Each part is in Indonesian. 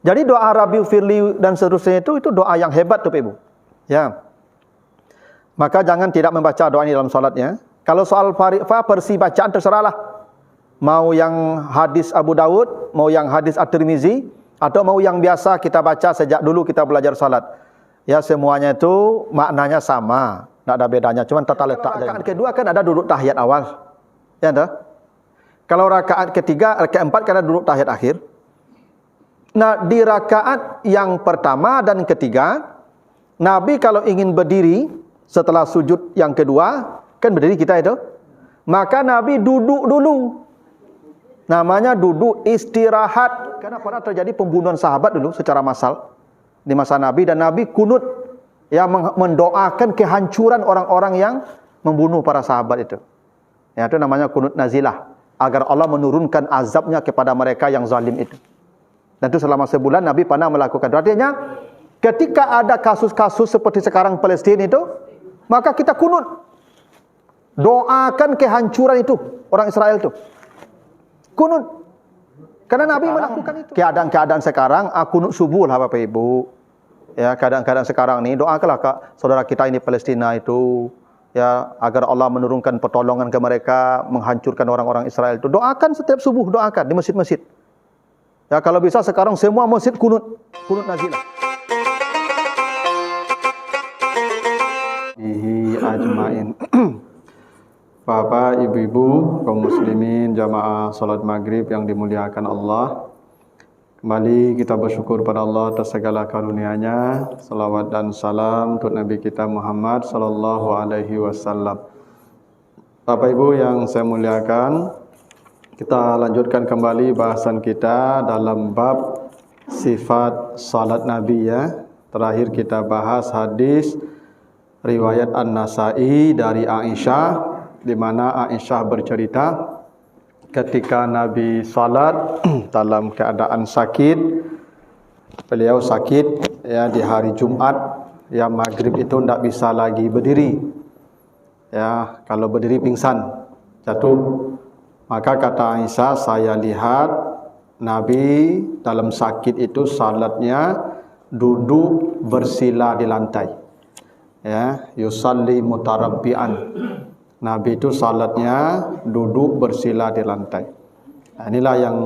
Jadi doa Rabbi firli dan seterusnya itu doa yang hebat tuh Pak Ibu. Ya. Maka jangan tidak membaca doa ini dalam salatnya. Kalau soal versi bacaan terserahlah. Mau yang hadis Abu Dawud, mau yang hadis At-Tirmizi, atau mau yang biasa kita baca sejak dulu kita belajar salat. Ya, semuanya itu maknanya sama, tidak ada bedanya, cuma tata letak. Rakaat kedua kan ada duduk tahiyat awal. Ya ada. Kalau rakaat ketiga, keempat kan ada duduk tahiyat akhir. Nah, di rakaat yang pertama dan ketiga, Nabi kalau ingin berdiri setelah sujud yang kedua, kan berdiri kita itu, maka Nabi duduk dulu. Namanya duduk istirahat. Karena pernah terjadi pembunuhan sahabat dulu secara massal di masa Nabi, dan Nabi kunut yang mendoakan kehancuran orang-orang yang membunuh para sahabat itu. Ya, itu namanya kunut nazilah, agar Allah menurunkan azabnya kepada mereka yang zalim itu. Dan itu selama sebulan Nabi pernah melakukan. Artinya ketika ada kasus-kasus seperti sekarang Palestina itu, maka kita kunut. Doakan kehancuran itu, orang Israel itu. Kunut. Karena Nabi melakukan itu. Keadaan-keadaan sekarang, kunut subuh lah Bapak Ibu. Ya, keadaan-keadaan sekarang ini, doakanlah saudara kita ini Palestina itu, ya, agar Allah menurunkan pertolongan ke mereka, menghancurkan orang-orang Israel itu. Doakan setiap subuh, doakan di masjid-masjid. Ya, kalau bisa sekarang semua masjid kunut nazilah. Ajmain. Bapak, ibu-ibu, kaum muslimin, jamaah salat maghrib yang dimuliakan Allah. Kembali kita bersyukur pada Allah atas segala karunia-Nya. Salawat dan salam untuk Nabi kita Muhammad sallallahu alaihi wasallam. Bapak Ibu yang saya muliakan, kita lanjutkan kembali bahasan kita dalam bab sifat salat Nabi ya. Terakhir kita bahas hadis riwayat An-Nasa'i dari Aisyah, di mana Aisyah bercerita ketika Nabi salat dalam keadaan sakit. Beliau sakit ya di hari Jumat, ya maghrib itu tidak bisa lagi berdiri. Ya, kalau berdiri pingsan, jatuh. Maka kata Aisyah, saya lihat Nabi dalam sakit itu salatnya duduk bersila di lantai. Ya, yusalli mutarabbi'an. Nabi itu salatnya duduk bersila di lantai. Nah, inilah yang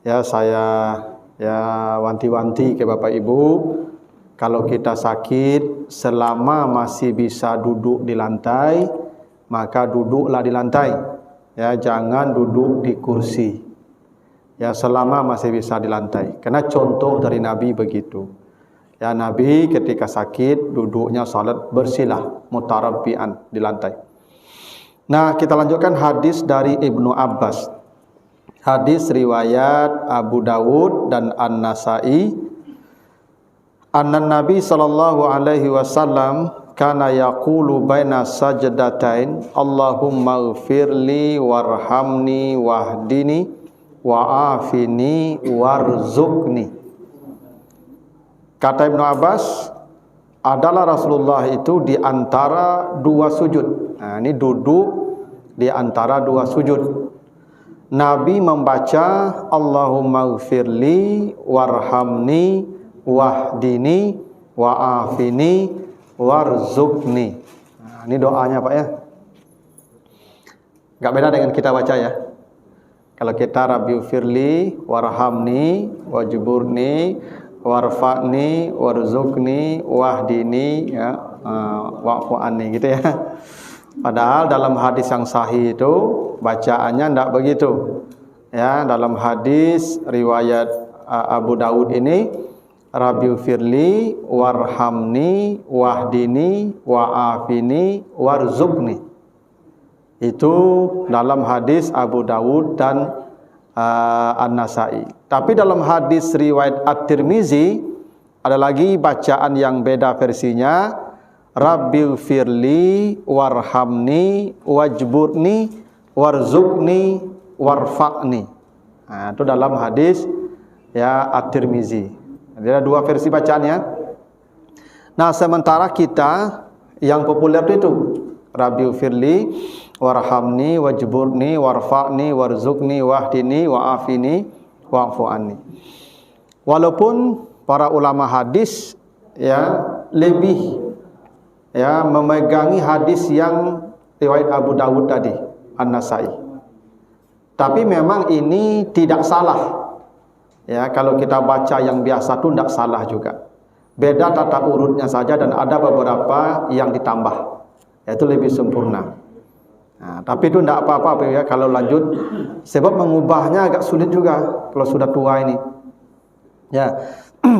ya saya wanti-wanti ke Bapak Ibu, kalau kita sakit selama masih bisa duduk di lantai, maka duduklah di lantai. Ya, jangan duduk di kursi. Ya, selama masih bisa di lantai. Karena contoh dari Nabi begitu. Ya, Nabi ketika sakit duduknya salat bersilah mutarabbi'an di lantai. Nah, kita lanjutkan hadis dari Ibnu Abbas. Hadis riwayat Abu Dawud dan An-Nasa'i. Annan Nabi sallallahu alaihi wasallam kana yaqulu baina sajdatain, Allahumma ighfirli warhamni wahdini wa'afini warzuqni. Kata Ibnu Abbas, adalah Rasulullah itu di antara dua sujud. Nah, ini duduk di antara dua sujud. Nabi membaca Allahumma ighfirli warhamni wahdini wa'afini warzuqni. Nah, ini doanya Pak ya. Enggak beda dengan kita baca ya. Kalau kita Rabbi firli warhamni wajburni warfa'ni warzuqni wahdini ya, wa'fu anni gitu ya. Padahal dalam hadis yang sahih itu bacaannya tidak begitu. Ya, dalam hadis riwayat Abu Dawud ini Rabbi firli warhamni wahdini wa'afini warzuqni. Itu dalam hadis Abu Dawud dan An-Nasa'i. Tapi dalam hadis riwayat At-Tirmizi ada lagi bacaan yang beda versinya, Rabbil firli warhamni wajburni warzuqni warfa'ni. Nah, itu dalam hadis ya At-Tirmizi. Ada dua versi bacaannya. Nah, sementara kita yang populer itu Rabbil firli warhamni wajburni warfa'ni warzuqni wahdini wa'afini wa'fu anni. Walaupun para ulama hadis ya lebih ya memegangi hadis yang riwayat Abu Dawud tadi, An-Nasai. Tapi memang ini tidak salah. Ya, kalau kita baca yang biasa tu tidak salah juga. Beda tata urutnya saja dan ada beberapa yang ditambah. Itu lebih sempurna. Nah, tapi itu tidak apa-apa ya kalau lanjut. Sebab mengubahnya agak sulit juga kalau sudah tua ini. Ya,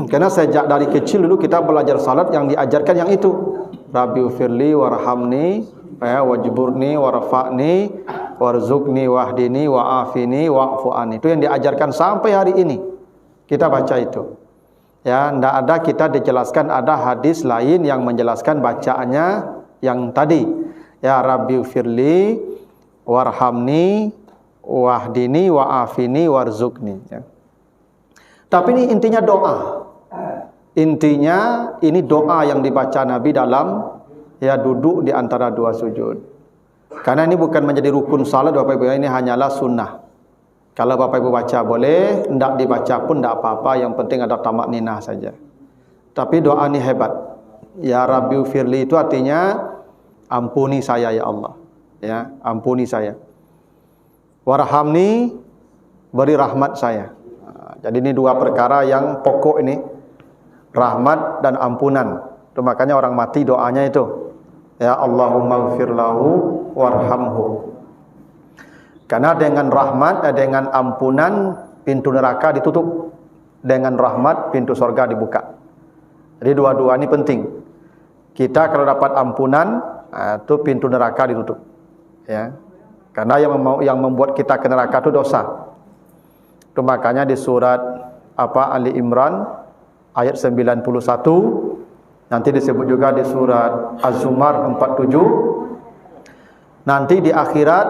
karena sejak dari kecil dulu kita belajar salat yang diajarkan yang itu. Rabbighfirli warhamni ya wajburni warfa'ni warzuqni wahdini wa'afini wa'fu anni. Itu yang diajarkan sampai hari ini. Kita baca itu. Ya, tidak ada kita dijelaskan ada hadis lain yang menjelaskan bacaannya yang tadi. Ya Rabbighfirli warhamni wahdini wa'afini warzuqni ya. Tapi ini intinya doa. Intinya ini doa yang dibaca Nabi dalam ya duduk di antara dua sujud. Karena ini bukan menjadi rukun salat Bapak Ibu, ini hanyalah sunnah. Kalau Bapak Ibu baca boleh, tidak dibaca pun tidak apa-apa, yang penting ada tamak ninah saja. Tapi doa ini hebat. Ya Rabbighfirli itu artinya ampuni saya ya Allah. Ya, ampuni saya. Warhamni, beri rahmat saya. Jadi ini dua perkara yang pokok ini. Rahmat dan ampunan. Itu makanya orang mati doanya itu. Ya Allahumma ighfir lahu warhamhu. Karena dengan rahmat, dengan ampunan pintu neraka ditutup. Dengan rahmat pintu surga dibuka. Jadi dua-dua ini penting. Kita kalau dapat ampunan, itu pintu neraka ditutup. Ya. Karena yang membuat kita ke neraka itu dosa. Itu makanya di surat Ali Imran ayat 91, nanti disebut juga di surat Az-Zumar 47. Nanti di akhirat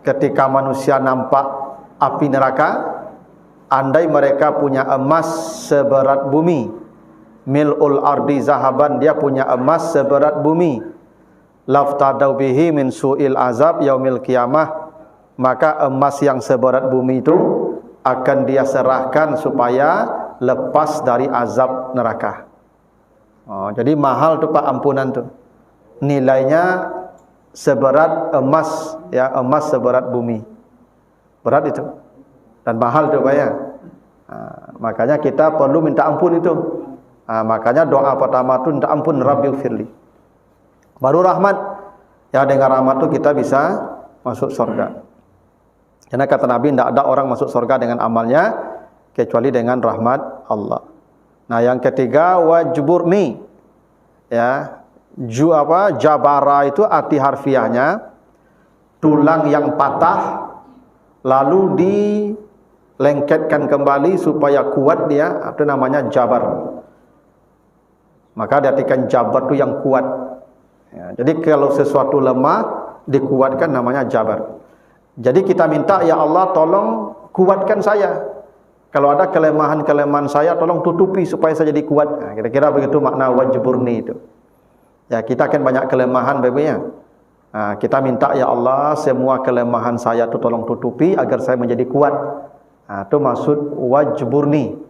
ketika manusia nampak api neraka, andai mereka punya emas seberat bumi, mil'ul ardi zahaban, dia punya emas seberat bumi, laftadau bihi min su'il azab yaumil qiyamah, maka emas yang seberat bumi itu akan dia serahkan supaya lepas dari azab neraka. Jadi mahal tu Pak ampunan tu. Nilainya seberat emas, ya emas seberat bumi. Berat itu. Dan mahal tu Pak ya. Makanya kita perlu minta ampun itu. Makanya doa pertama tu minta ampun Rabbighfirli. Baru rahmat. Ya dengan rahmat tu kita bisa masuk surga. Karena kata Nabi tidak ada orang masuk surga dengan amalnya kecuali dengan rahmat Allah. Nah, yang ketiga wajburni. Ya, jabara itu arti harfiahnya tulang yang patah lalu dilengketkan kembali supaya kuat dia, itu namanya jabar. Maka diartikan jabar itu yang kuat. Ya, jadi kalau sesuatu lemah dikuatkan namanya jabar. Jadi kita minta ya Allah tolong kuatkan saya. Kalau ada kelemahan-kelemahan saya tolong tutupi supaya saya jadi kuat. Nah, kira-kira begitu makna wajburni itu. Ya, kita kan banyak kelemahan Bapak ya. Nah, kita minta ya Allah semua kelemahan saya itu tolong tutupi agar saya menjadi kuat. Nah, itu maksud wajburni.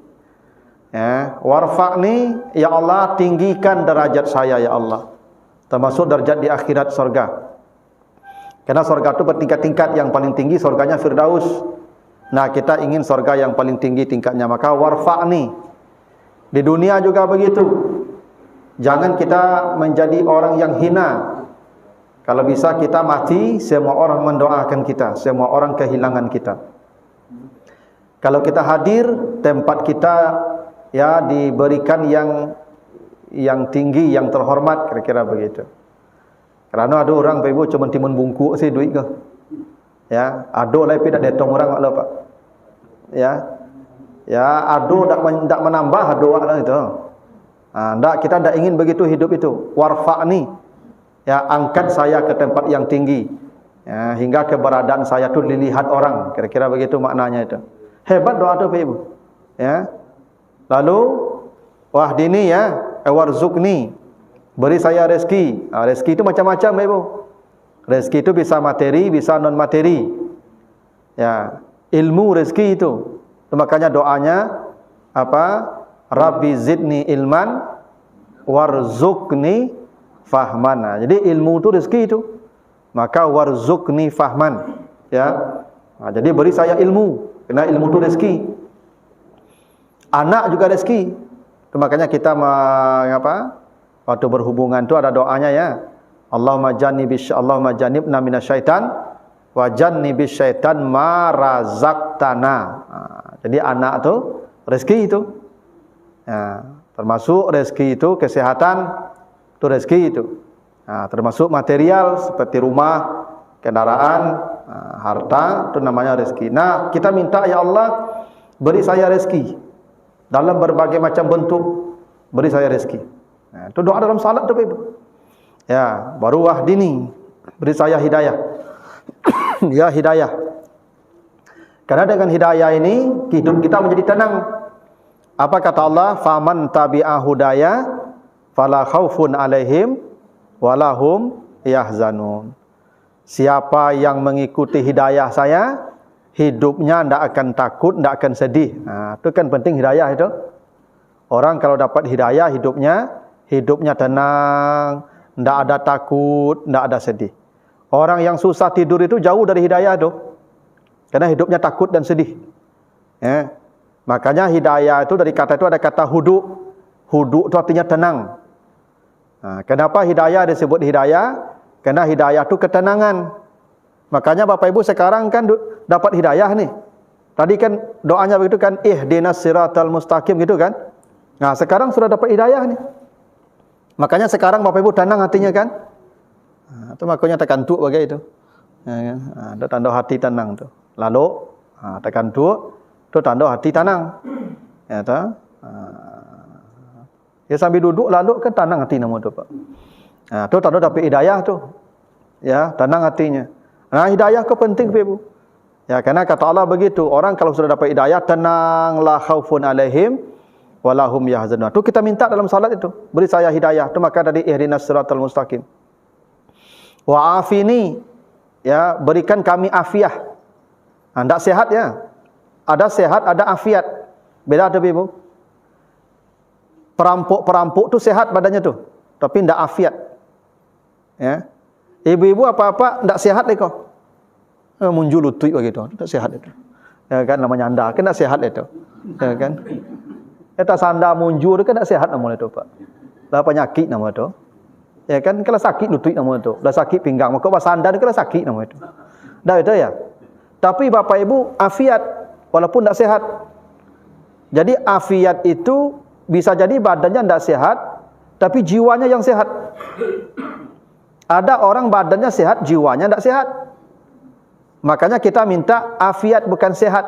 Ya, warfa'ni ya Allah tinggikan derajat saya ya Allah. Termasuk derajat di akhirat surga. Karena surga itu bertingkat-tingkat, yang paling tinggi surganya Firdaus. Nah, kita ingin surga yang paling tinggi tingkatnya, maka warfa'ni. Di dunia juga begitu. Jangan kita menjadi orang yang hina. Kalau bisa kita mati, semua orang mendoakan kita, semua orang kehilangan kita. Kalau kita hadir, tempat kita ya diberikan yang tinggi, yang terhormat, kira-kira begitu. Karena ada orang Pak Ibu cuma timun bungkuk sih duit ke. Ya, ado lah tapi tak datang orang lah Pak. Ya. Ya, ado tak menambah ado lah itu. Kita tak ingin begitu hidup itu. Warfa'ni. Ya, angkat saya ke tempat yang tinggi. Ya, hingga keberadaan saya tu dilihat orang. Kira-kira begitu maknanya itu. Hebat doa tu Pak Ibu. Ya. Lalu wahdini ya, warzuqni. Beri saya rezeki. Rezeki itu macam-macam Ibu. Rezeki itu bisa materi, bisa non materi. Ya, ilmu rezeki itu. Makanya doanya apa? Rabbi zidni ilman warzuqni fahman. Nah, jadi ilmu itu rezeki itu. Maka warzuqni fahman, ya. Nah, jadi beri saya ilmu, karena ilmu itu rezeki. Anak juga rezeki. Itu makanya kita waktu berhubungan itu ada doanya ya. Allahumma jannibna minasyaitan wa jannibis syaitan ma razaqtana. Nah, jadi anak itu rezeki itu. Ya, termasuk rezeki itu kesehatan, itu rezeki itu. Nah, termasuk material seperti rumah, kendaraan, harta, itu namanya rezeki. Nah, kita minta ya Allah beri saya rezeki dalam berbagai macam bentuk, beri saya rezeki. Nah, itu doa dalam salat tu Ibu. Ya, baru wahdini, beri saya hidayah. Ya hidayah. Karena dengan hidayah ini hidup kita menjadi tenang. Apa kata Allah? Faman tabi'a hudaya fala khaufun alaihim walahum yahzanun. Siapa yang mengikuti hidayah saya, hidupnya tidak akan takut, tidak akan sedih. Nah, itu kan penting hidayah itu. Orang kalau dapat hidayah, hidupnya tenang, tidak ada takut, tidak ada sedih. Orang yang susah tidur itu jauh dari hidayah itu. Karena hidupnya takut dan sedih. Ya. Makanya hidayah itu dari kata itu ada kata hudu. Hudu itu artinya tenang. Nah, kenapa hidayah disebut hidayah? Karena hidayah itu ketenangan. Makanya Bapak Ibu sekarang kan dapat hidayah nih. Tadi kan doanya begitu kan, ihdinas siratal mustaqim gitu kan. Nah, sekarang sudah dapat hidayah nih. Makanya sekarang Bapak Ibu tenang hatinya kan. Nah, itu makanya tekan tu bagai itu. Ya, kan? Nah, tanda hati tenang tu. Lalu tekan tu, itu tanda hati tenang. Ya tak? Ya sambil duduk lalu kan tenang hati nama tu Pak. Nah, tu tanda dapat hidayah tu. Ya, tenang hatinya. Nah, hidayah ke penting Ibu. Ya, karena kata Allah begitu, orang kalau sudah dapat hidayah tenang, la khaufun alaihim walahum yahzanun. Itu kita minta dalam salat itu, beri saya hidayah. Itu maka dari ihdinas siratal mustaqim. Wa afini, ya, berikan kami afiah. Tidak sehat ya. Ada sehat, ada afiat. Beda tu Ibu. Perampok tu sehat badannya tu, tapi tidak afiat. Ya. Ibu-ibu apa-apa tidak sehat lagi kau. Muncul lutut begitu, tidak sehat itu. Ya kan namanya anda, kan tidak sehat itu. Ya kan. Eta sanda muncul kan tidak sehat namanya itu Pak. Lah penyakit nama itu. Ya kan kalau sakit lutut nama itu. Dah sakit pinggang, maka pas sanda kalau sakit nama itu. Dah itu ya. Tapi Bapak Ibu afiat walaupun tidak sehat. Jadi afiat itu bisa jadi badannya tidak sehat, tapi jiwanya yang sehat. Ada orang badannya sehat, jiwanya tidak sehat. Makanya kita minta afiat bukan sehat.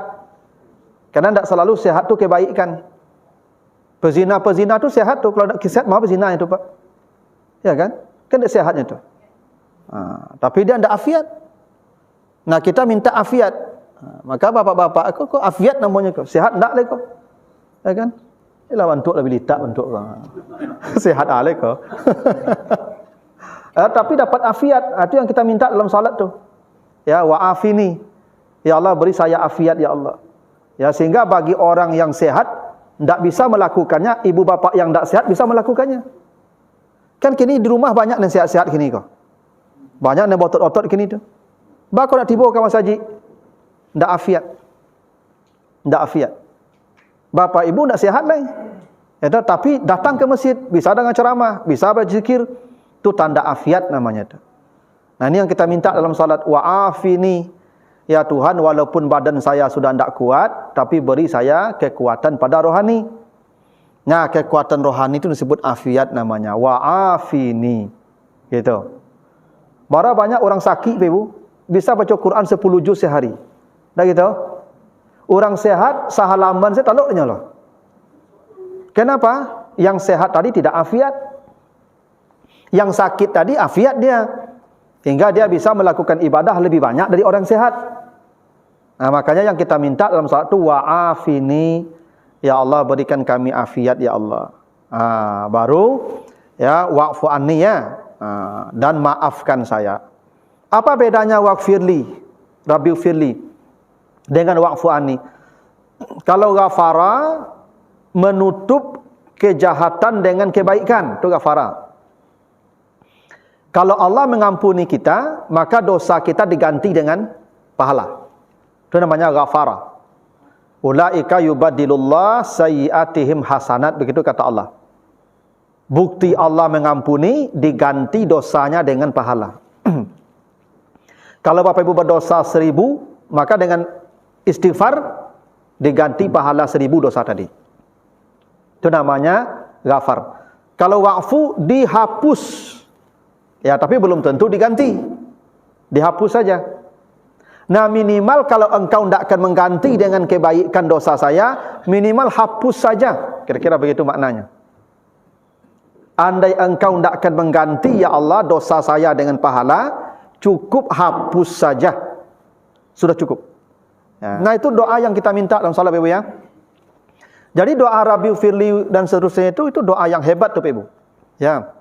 Karena tidak selalu sehat itu kebaikan. Pezina itu sehat tu, kalau tidak sehat mau pezina itu Pak. Ya kan? Kan tidak sehatnya itu. Tapi dia tidak afiat. Nah, kita minta afiat. Maka bapak-bapak kok afiat namanya kok. Sehat tidak lagi kok. Ya kan? Ialah bentuk lebih litak bentuk kok. Sehat alai kok. Tapi dapat afiat. Itu yang kita minta dalam salat tu. Ya, wa afini. Ya Allah beri saya afiat ya Allah. Ya, sehingga bagi orang yang sehat tidak bisa melakukannya, ibu bapak yang tidak sehat bisa melakukannya. Kan kini di rumah banyak yang sehat-sehat kini kok. Banyak yang otot-otot kini tu. Bakal nak tiba ke masjid. Tidak afiat. Tidak afiat. Bapak ibu tidak sehat lagi. Ya, tapi datang ke masjid, bisa dengan ceramah, bisa berzikir, itu tanda afiat namanya tu. Nah, ini yang kita minta dalam salat, wa afini. Ya Tuhan, walaupun badan saya sudah tidak kuat, tapi beri saya kekuatan pada rohani. Nah, kekuatan rohani itu disebut afiat namanya. Wa afini. Gitu. Bara banyak orang sakit, Ibu, bisa baca Quran 10 juz sehari. Dah gitu. Orang sehat, sehalaman saya taluknya loh. Kenapa? Yang sehat tadi tidak afiat. Yang sakit tadi afiat dia. Hingga dia bisa melakukan ibadah lebih banyak dari orang sehat. Nah, makanya yang kita minta dalam salat itu wa'afini, ya Allah berikan kami afiat ya Allah. Baru ya wa'fu anni ya, dan maafkan saya. Apa bedanya wa'firli, Rabbi firli dengan wa'fu anni? Kalau ghafara menutup kejahatan dengan kebaikan, itu ghafara. Kalau Allah mengampuni kita, maka dosa kita diganti dengan pahala. Itu namanya ghafara. Ulaika yubaddilullah sayyi'atihim hasanat, begitu kata Allah. Bukti Allah mengampuni, diganti dosanya dengan pahala. Kalau Bapak Ibu berdosa 1000, maka dengan istighfar diganti pahala 1000 dosa tadi. Itu namanya ghafar. Kalau wa'fu dihapus. Ya, tapi belum tentu diganti. Dihapus saja. Nah, minimal kalau engkau tidak akan mengganti dengan kebaikan dosa saya, minimal hapus saja. Kira-kira begitu maknanya. Andai engkau tidak akan mengganti, ya Allah, dosa saya dengan pahala, cukup hapus saja. Sudah cukup. Ya. Nah, itu doa yang kita minta dalam salat, Ibu ya. Jadi doa Rabbi firli dan seterusnya itu doa yang hebat tuh, Ibu. Ya.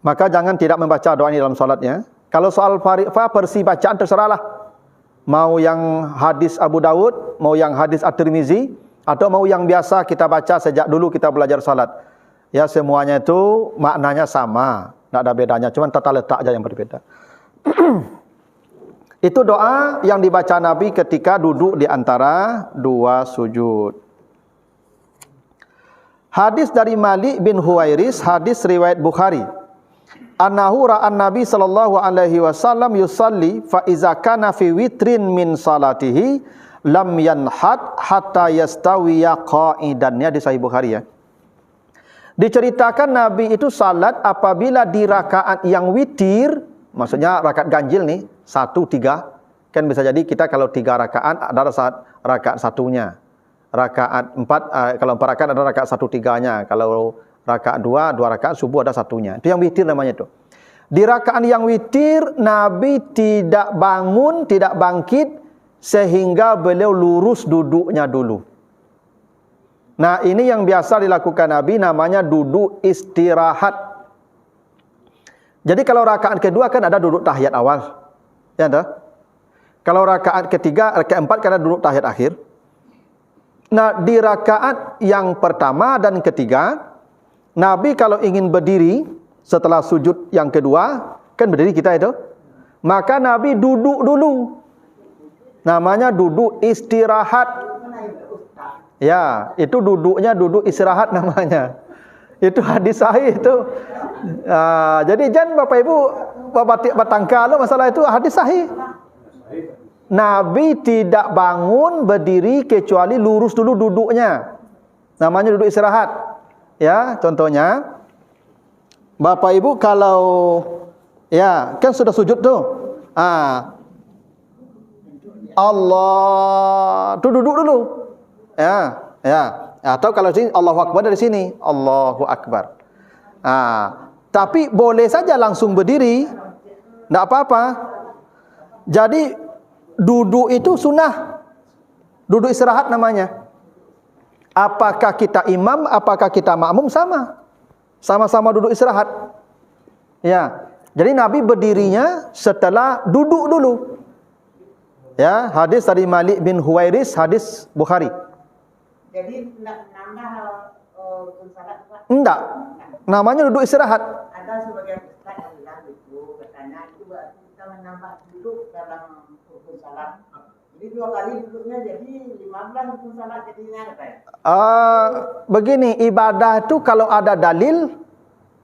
Maka jangan tidak membaca doa ini dalam salatnya. Kalau soal fariqah, versi bacaan terserahlah. Mau yang hadis Abu Dawud, mau yang hadis At-Tirmizi, atau mau yang biasa kita baca sejak dulu kita belajar salat. Ya, semuanya itu maknanya sama, tidak ada bedanya, cuma tata letak aja yang berbeda. Itu doa yang dibaca Nabi ketika duduk di antara dua sujud. Hadis dari Malik bin Huwairis, hadis riwayat Bukhari. Annahu ra'an Nabi sallallahu alaihi wasallam yusalli fa iza kana fi witrin min salatihi lam yanhat hatta yastawiya qa'idan. Ya, di Sahih Bukhari ya. Diceritakan Nabi itu salat apabila di rakaat yang witir, maksudnya rakaat ganjil nih, 1, 3. Kan bisa jadi kita kalau 3 rakaat ada rakaat satunya. Rakaat 4, kalau 4 rakaat ada rakaat 1, 3-nya. Kalau rakaat 2 rakaat subuh ada satunya. Itu yang witir namanya itu. Di rakaat yang witir, Nabi tidak bangun, tidak bangkit, sehingga beliau lurus duduknya dulu. Nah, ini yang biasa dilakukan Nabi, namanya duduk istirahat. Jadi kalau rakaat kedua kan ada duduk tahiyat awal. Ya ada. Kalau rakaat ketiga, rakaat 4 kan ada duduk tahiyat akhir. Nah, di rakaat yang pertama dan ketiga, Nabi kalau ingin berdiri setelah sujud yang kedua, kan berdiri kita itu, maka Nabi duduk dulu. Namanya duduk istirahat. Ya, itu duduknya duduk istirahat namanya. Itu hadis sahih itu. Jadi jangan Bapak Ibu bertangka lo masalah itu, hadis sahih. Nabi tidak bangun berdiri kecuali lurus dulu duduknya. Namanya duduk istirahat. Ya, contohnya Bapak Ibu kalau ya, kan sudah sujud tuh. Allah, tuh duduk dulu. Ya. Atau kalau sini Allahu Akbar dari sini, Allahu Akbar. Tapi boleh saja langsung berdiri, tidak apa-apa. Jadi duduk itu sunnah, duduk istirahat namanya. Apakah kita imam, apakah kita makmum sama-sama duduk istirahat. Ya, jadi Nabi berdirinya setelah duduk dulu. Ya, hadis dari Malik bin Huwairis, hadis Bukhari. Jadi tidak nambah salat Pak? Enggak. Namanya duduk istirahat. Ada sebagian ustaz yang bilang itu, katanya itu berarti kita menambah duduk dalam rukun salat. Jadi 2 kali duduknya jadi 15 rukun salat jadinya katanya. Begini, ibadah itu kalau ada dalil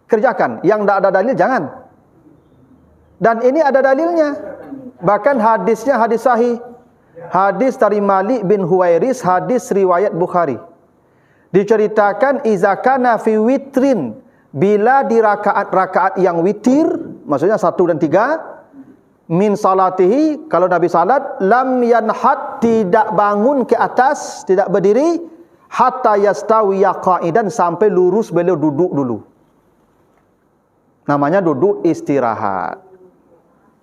kerjakan, yang tidak ada dalil jangan. Dan ini ada dalilnya. Bahkan hadisnya hadis sahih. Hadis dari Malik bin Huwairis, hadis riwayat Bukhari. Diceritakan iza kana fi witrin, bila di rakaat-rakaat yang witir, maksudnya 1 dan 3, min salatihi, kalau Nabi salat, lam yanhat, tidak bangun ke atas, tidak berdiri, hatta yastawiya qa'idan, sampai lurus beliau duduk dulu. Namanya duduk istirahat.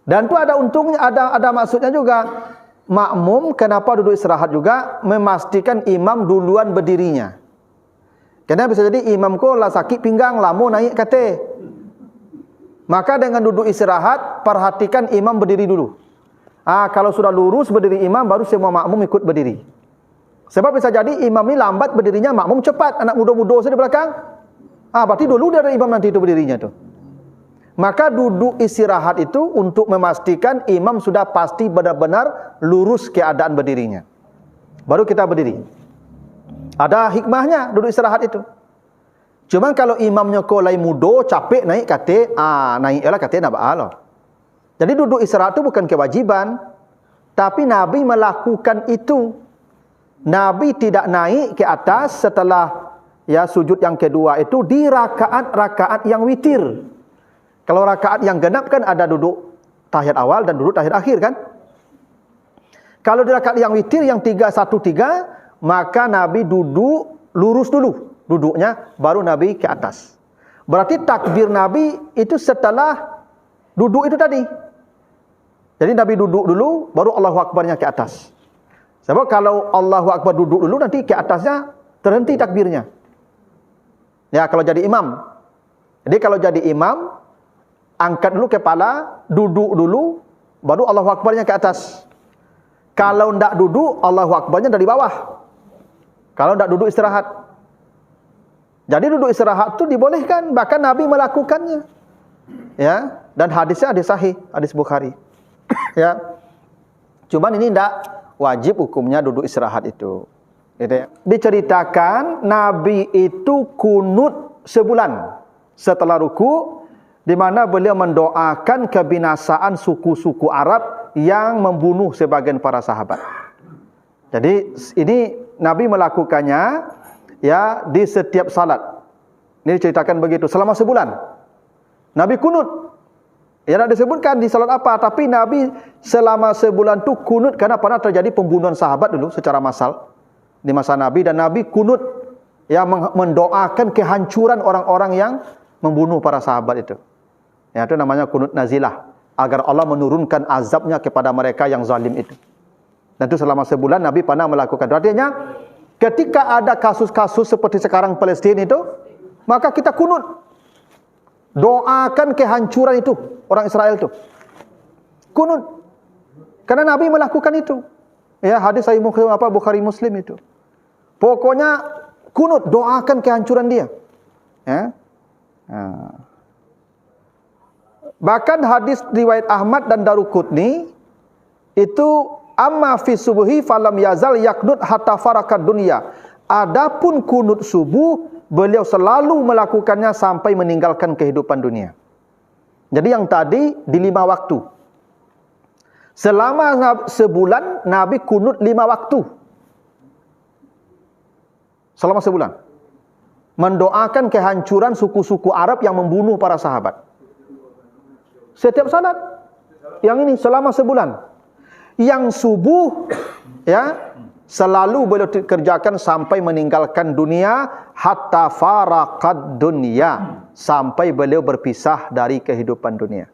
Dan itu ada untungnya, ada maksudnya juga. Makmum kenapa duduk istirahat juga? Memastikan imam duluan berdirinya. Karena bisa jadi imam ko lah sakit pinggang, lamu naik kate. Maka dengan duduk istirahat, perhatikan imam berdiri dulu. Kalau sudah lurus berdiri imam, baru semua makmum ikut berdiri. Sebab bisa jadi imam ni lambat berdirinya, makmum cepat, anak muda-muda saja di belakang. Berarti dulu dari imam nanti itu berdirinya tu. Maka duduk istirahat itu untuk memastikan imam sudah pasti benar-benar lurus keadaan berdirinya. Baru kita berdiri. Ada hikmahnya duduk istirahat itu. Cuma kalau imamnya ko lai mudo, capek naik kate, naik ialah kate nak ba'ala. Jadi duduk istirahat itu bukan kewajiban, tapi Nabi melakukan itu. Nabi tidak naik ke atas setelah sujud yang kedua itu di rakaat-rakaat yang witir. Kalau rakaat yang genap kan ada duduk tahiyat awal dan duduk tahiyat akhir kan? Kalau di rakaat yang witir yang 3-1-3, maka Nabi duduk lurus dulu duduknya, baru Nabi ke atas. Berarti takbir Nabi itu setelah duduk itu tadi. Jadi Nabi duduk dulu, baru Allahu Akbarnya ke atas. Sebab kalau Allahu Akbar duduk dulu, nanti ke atasnya terhenti takbirnya. Ya, kalau jadi imam. Jadi kalau jadi imam, angkat dulu kepala, duduk dulu, baru Allahu Akbarnya ke atas. Kalau tidak duduk, Allahu Akbarnya dari bawah. Kalau tidak duduk istirahat. Jadi duduk istirahat itu dibolehkan, bahkan Nabi melakukannya. Ya, dan hadisnya hadis sahih, hadis Bukhari. Ya. Cuman ini tidak wajib hukumnya duduk istirahat itu. Gitu ya. Diceritakan Nabi itu kunut sebulan setelah ruku, di mana beliau mendoakan kebinasaan suku-suku Arab yang membunuh sebagian para sahabat. Jadi ini Nabi melakukannya di setiap salat. Ini diceritakan begitu selama sebulan. Nabi kunut. Ya, tidak disebutkan di salat apa, tapi Nabi selama sebulan itu kunut karena pernah terjadi pembunuhan sahabat dulu secara massal di masa Nabi, dan Nabi kunut mendoakan kehancuran orang-orang yang membunuh para sahabat itu. Ya, itu namanya kunut nazilah, agar Allah menurunkan azabnya kepada mereka yang zalim itu. Dan itu selama sebulan Nabi pernah melakukan. Artinya ketika ada kasus-kasus seperti sekarang Palestina itu, maka kita kunut. Doakan kehancuran itu orang Israel itu. Kunut. Karena Nabi melakukan itu. Ya, hadis sahih Bukhari Muslim itu. Pokoknya kunut, doakan kehancuran dia. Ya. Bahkan hadis riwayat Ahmad dan Daruqutni itu amma fi subuhi falam yazal yaknut hatta farakat dunya. Adapun kunut subuh, beliau selalu melakukannya sampai meninggalkan kehidupan dunia. Jadi yang tadi di 5 waktu. Selama sebulan Nabi kunut 5 waktu. Selama sebulan. Mendoakan kehancuran suku-suku Arab yang membunuh para sahabat. Setiap salat. Yang ini selama sebulan. Yang subuh selalu beliau kerjakan sampai meninggalkan dunia, hatta faraqad dunya, sampai beliau berpisah dari kehidupan dunia.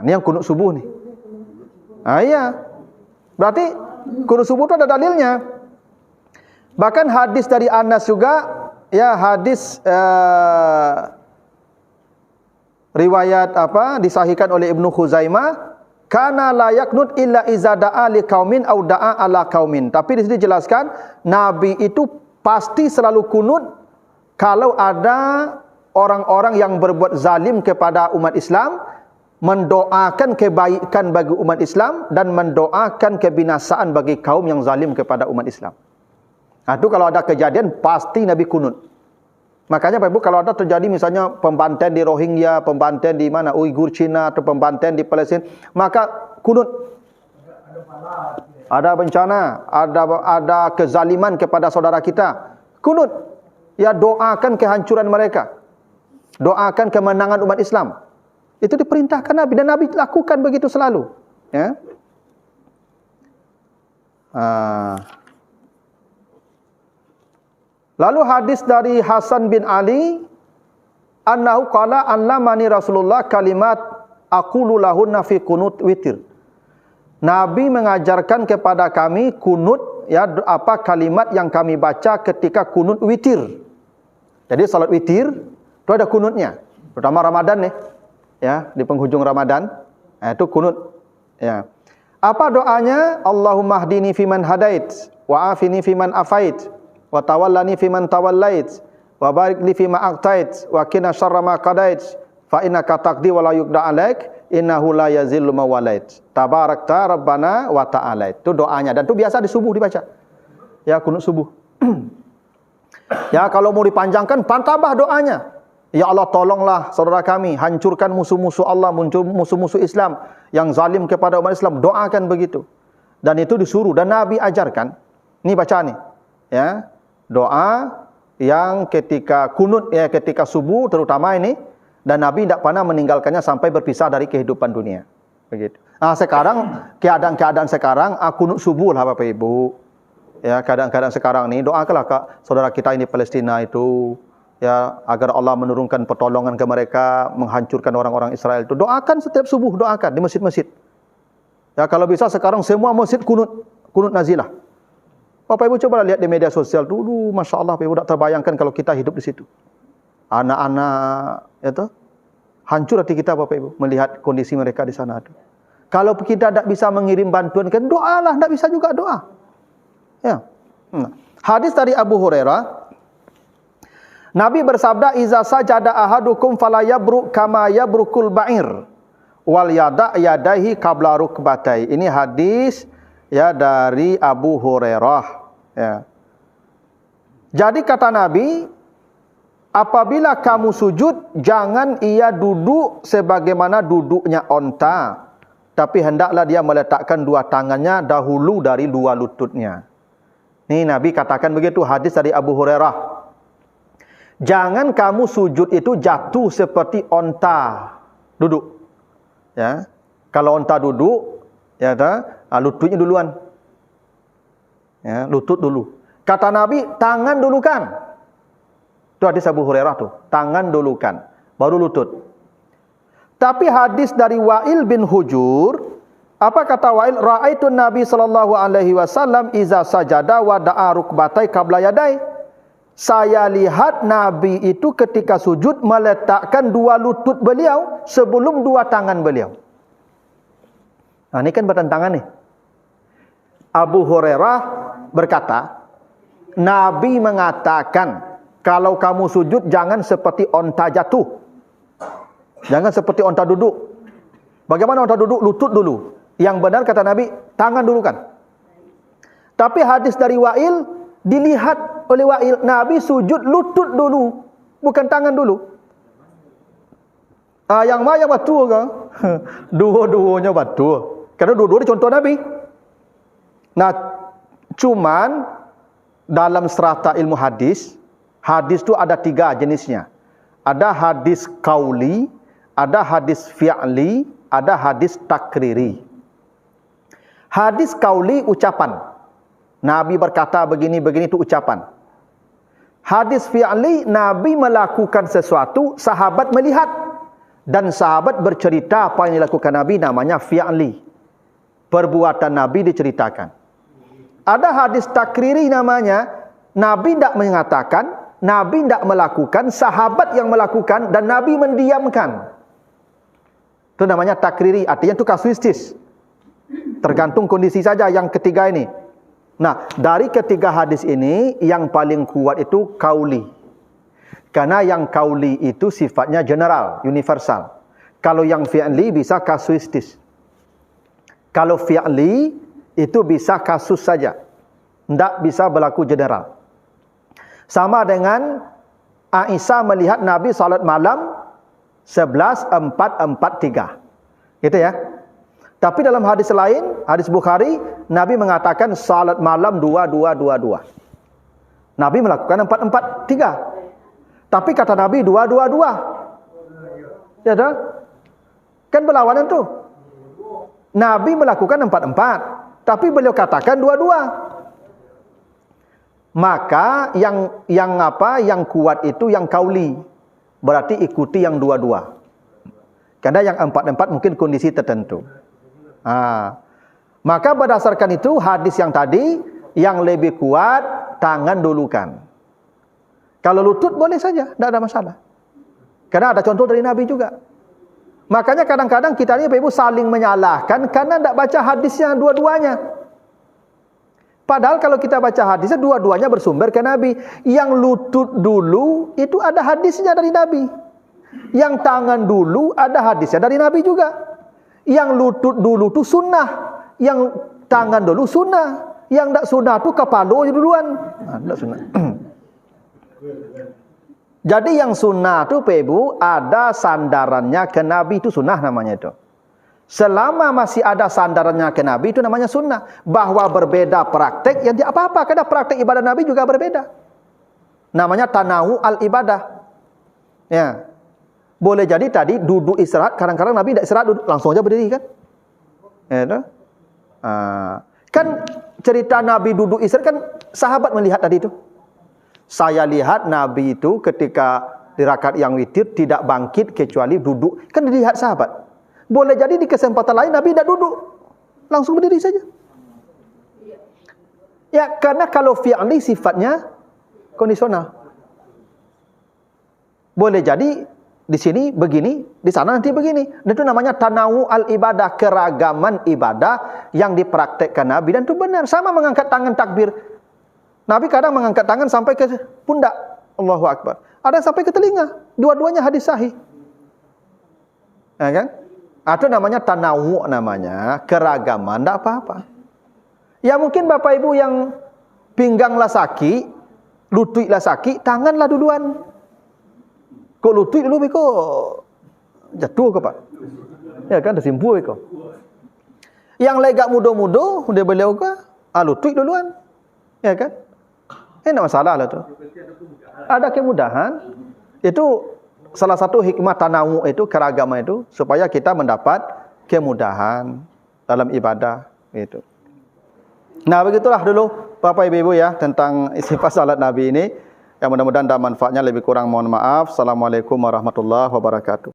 Ini yang kunut subuh nih. Iya. Berarti kunut subuh itu ada dalilnya. Bahkan hadis dari Anas juga, hadis riwayat disahihkan oleh Ibnu Khuzaimah, kana la yaknut illa iza da'a li qaumin au da'a ala qaumin. Tapi di sini dijelaskan Nabi itu pasti selalu kunut kalau ada orang-orang yang berbuat zalim kepada umat Islam, mendoakan kebaikan bagi umat Islam dan mendoakan kebinasaan bagi kaum yang zalim kepada umat Islam. Itu kalau ada kejadian pasti Nabi kunut. Makanya Bapak Ibu, kalau ada terjadi misalnya pembantaian di Rohingya, pembantaian di mana Uighur Cina atau pembantaian di Palestina, maka kunut. Ada bencana, ada kezaliman kepada saudara kita, kunut. Ya, doakan kehancuran mereka. Doakan kemenangan umat Islam. Itu diperintahkan Nabi, dan Nabi lakukan begitu selalu. Ya. Lalu hadis dari Hasan bin Ali, annahu qala allamani Rasulullah kalimat aqulu lahunna fi qunut witir. Nabi mengajarkan kepada kami kunut, kalimat yang kami baca ketika kunut witir. Jadi salat witir itu ada kunutnya, terutama Ramadan nih. Ya, di penghujung Ramadan, itu kunut. Ya. Apa doanya? Allahumma hdini fiman hadait, wa afini fiman afait, wa tawallani fiman tawallait, wa barik li fima aqtait, wa qina syarra ma qadait, fa innaka taqdi wa la yuqda alaik, innahu la yazillu man walait. Tabarakta rabbana wa ta'ala. Itu doanya, dan itu biasa di subuh dibaca. Ya, kunut subuh. Ya, kalau mau dipanjangkan, tambah doanya. Ya Allah, tolonglah saudara kami, hancurkan musuh-musuh Allah, musuh-musuh Islam yang zalim kepada umat Islam. Doakan begitu. Dan itu disuruh, dan Nabi ajarkan. Ini baca nih. Ya, doa yang ketika kunut, ya ketika subuh terutama ini, dan Nabi tidak pernah meninggalkannya sampai berpisah dari kehidupan dunia. Begitu. Nah, sekarang keadaan sekarang kunut subuh lah Bapak Ibu. Ya, keadaan sekarang ini doakanlah saudara kita ini Palestina itu, ya, agar Allah menurunkan pertolongan ke mereka, menghancurkan orang-orang Israel itu. Doakan setiap subuh, doakan di masjid-masjid. Ya, kalau bisa sekarang semua masjid kunut nazilah. Bapak Ibu coba lihat di media sosial dulu, Masya Allah, Bapak Ibu tak terbayangkan kalau kita hidup di situ. Anak-anak, itu hancur hati kita Bapak Ibu melihat kondisi mereka di sana. Kalau kita tidak bisa mengirim bantuan, kan doalah, tidak bisa juga doa. Ya. Hadis dari Abu Hurairah, Nabi bersabda, "Iza sajada ahadukum fala yabruk kama yabrukul ba'ir wal yada' yadaihi qabla rukbatai." Ini hadis ya dari Abu Hurairah, ya. Jadi kata Nabi, apabila kamu sujud, jangan ia duduk sebagaimana duduknya onta, tapi hendaklah dia meletakkan dua tangannya dahulu dari dua lututnya. Ini Nabi katakan begitu, hadis dari Abu Hurairah. Jangan kamu sujud itu jatuh seperti onta duduk. Ya. Kalau onta duduk, ya lututnya duluan. Ya, lutut dulu. Kata Nabi, tangan dulukan. Itu hadis Abu Hurairah tuh, tangan dulukan, baru lutut. Tapi hadis dari Wa'il bin Hujur, apa kata Wa'il? Ra'aitun Nabi sallallahu alaihi wasallam iza sajada wa da'a rukbatai qabla yadai. Saya lihat Nabi itu ketika sujud meletakkan dua lutut beliau sebelum dua tangan beliau. Nah, ini kan bertentangan nih. Abu Hurairah berkata, Nabi mengatakan, kalau kamu sujud jangan seperti onta jatuh. Jangan seperti onta duduk. Bagaimana onta duduk? Lutut dulu. Yang benar kata Nabi, tangan dulu kan. Tapi hadis dari Wa'il, dilihat oleh Wa'il, Nabi sujud lutut dulu, bukan tangan dulu. Yang mana betul kan? Dua-duanya betul. Karena dua-duanya contoh Nabi. Nah, cuman dalam strata ilmu hadis itu ada tiga jenisnya. Ada hadis qauli, ada hadis fi'li, ada hadis takriri. Hadis qauli ucapan. Nabi berkata begini-begini itu ucapan. Hadis fi'li, Nabi melakukan sesuatu, sahabat melihat. Dan sahabat bercerita apa yang dilakukan Nabi, namanya fi'li. Perbuatan Nabi diceritakan. Ada hadis takriri namanya, Nabi tidak mengatakan, Nabi tidak melakukan, sahabat yang melakukan, dan Nabi mendiamkan. Itu namanya takriri, artinya itu kasuistis. Tergantung kondisi saja yang ketiga ini. Nah, dari ketiga hadis ini, yang paling kuat itu qauli. Karena yang qauli itu sifatnya general, universal. Kalau yang fi'li bisa kasuistis. Kalau fi'li itu bisa kasus saja. Tidak bisa berlaku general. Sama dengan Aisyah melihat Nabi salat malam 11.443. Gitu ya. Tapi dalam hadis lain, hadis Bukhari, Nabi mengatakan salat malam 2222. Nabi melakukan 443. Tapi kata Nabi 222. Ya dah? Kan berlawanan tuh. Nabi melakukan 44, tapi beliau katakan 22. Maka yang kuat itu yang qauli. Berarti ikuti yang 22. Karena yang 44 mungkin kondisi tertentu. Maka berdasarkan itu hadis yang tadi yang lebih kuat tangan dulukan. Kalau lutut boleh saja, tidak ada masalah. Karena ada contoh dari Nabi juga. Makanya kadang-kadang kita ni Bapak Ibu saling menyalahkan karena tidak baca hadisnya dua-duanya. Padahal kalau kita baca hadisnya dua-duanya bersumber ke Nabi. Yang lutut dulu itu ada hadisnya dari Nabi. Yang tangan dulu ada hadisnya dari Nabi juga. Yang lutut dulu itu sunnah, yang tangan dulu sunnah. Yang tidak sunnah itu kepala duluan. Tidak sunnah. Jadi yang sunnah itu Bapak Ibu ada sandarannya ke Nabi, itu sunnah namanya itu. Selama masih ada sandarannya ke Nabi itu namanya sunnah. Bahwa berbeda praktek ya tidak apa-apa, karena praktek ibadah Nabi juga berbeda. Namanya tanawu al-ibadah. Ya. Boleh jadi tadi duduk istirahat, kadang-kadang Nabi tidak istirahat, duduk, langsung aja berdiri kan? Ya, kan cerita Nabi duduk istirahat kan sahabat melihat tadi itu. Saya lihat Nabi itu ketika di rakaat yang witir tidak bangkit kecuali duduk. Kan dilihat sahabat. Boleh jadi di kesempatan lain Nabi tidak duduk, langsung berdiri saja. Ya, karena kalau fi'li sifatnya kondisional. Boleh jadi di sini begini, di sana nanti begini. Dan itu namanya tanawu al-ibadah, keragaman ibadah yang dipraktekkan Nabi. Dan itu benar. Sama mengangkat tangan takbir. Nabi kadang mengangkat tangan sampai ke pundak. Allahu Akbar. Ada yang sampai ke telinga. Dua-duanya hadis sahih. Ya kan? Itu namanya tanawu namanya. Keragaman, tidak apa-apa. Ya mungkin Bapak Ibu yang pingganglah sakit, lututlah sakit, tanganlah duluan. Kok lutut dulu kok jatuh ke Pak? Ya kan, tersimpu kok. Yang legak mudo-mudo, dia beliau ke lutut duluan. Ya kan? Tidak masalah lah tu. Ada kemudahan. Itu salah satu hikmah tanawu itu, keragaman itu, supaya kita mendapat kemudahan dalam ibadah itu. Nah, begitulah dulu Bapak Ibu ya tentang sifat salat Nabi ini. Yang mudah-mudahan ada manfaatnya, lebih kurang mohon maaf. Assalamualaikum warahmatullahi wabarakatuh.